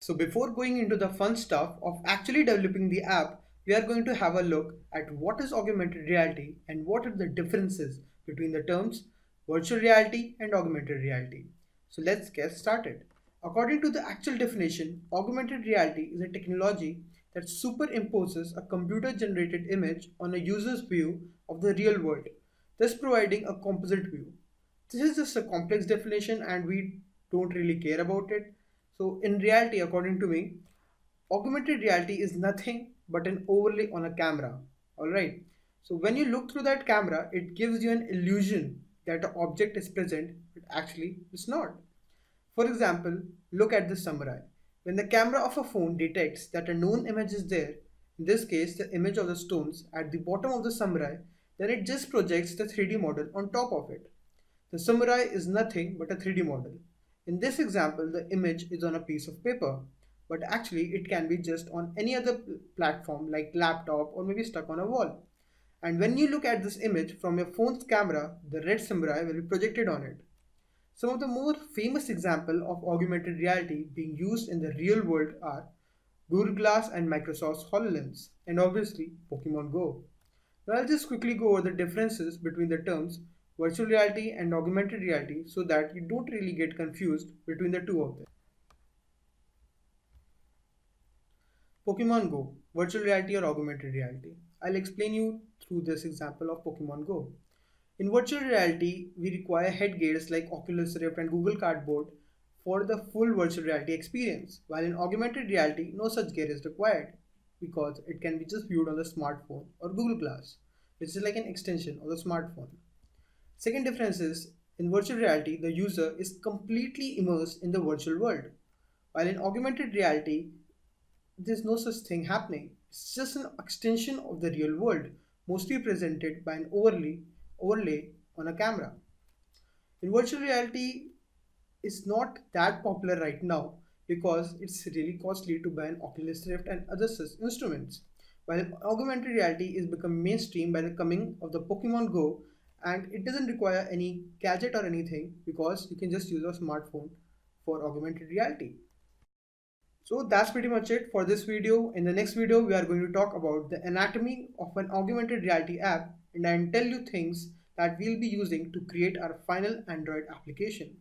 So before going into the fun stuff of actually developing the app, we are going to have a look at what is augmented reality and what are the differences between the terms virtual reality and augmented reality. So let's get started. According to the actual definition, augmented reality is a technology that superimposes a computer generated image on a user's view of the real world, thus providing a composite view. This is just a complex definition and we don't really care about it. So, in reality, according to me, augmented reality is nothing but an overlay on a camera. Alright. So, when you look through that camera, it gives you an illusion that an object is present, but actually it's not. For example, look at the samurai. When the camera of a phone detects that a known image is there, in this case the image of the stones at the bottom of the samurai, then it just projects the 3D model on top of it. The samurai is nothing but a 3D model. In this example, the image is on a piece of paper, but actually it can be just on any other platform like laptop or maybe stuck on a wall. And when you look at this image from your phone's camera, the red samurai will be projected on it. Some of the more famous examples of augmented reality being used in the real world are Google Glass and Microsoft's HoloLens, and obviously Pokemon Go. Now I'll just quickly go over the differences between the terms virtual reality and augmented reality so that you don't really get confused between the two of them. Pokemon Go, virtual reality or augmented reality. I'll explain you through this example of Pokemon Go. In virtual reality, we require headgears like Oculus Rift and Google Cardboard for the full virtual reality experience, while in augmented reality, no such gear is required because it can be just viewed on the smartphone or Google Glass, which is like an extension of the smartphone. Second difference is in virtual reality, the user is completely immersed in the virtual world, while in augmented reality, there's no such thing happening. It's just an extension of the real world, mostly presented by an overlay on a camera. In virtual reality, it's not that popular right now because it's really costly to buy an Oculus Rift and other such instruments. While augmented reality is become mainstream by the coming of the Pokemon Go, and it doesn't require any gadget or anything because you can just use a smartphone for augmented reality. So that's pretty much it for this video. In the next video, we are going to talk about the anatomy of an augmented reality app and I'll tell you things that we'll be using to create our final Android application.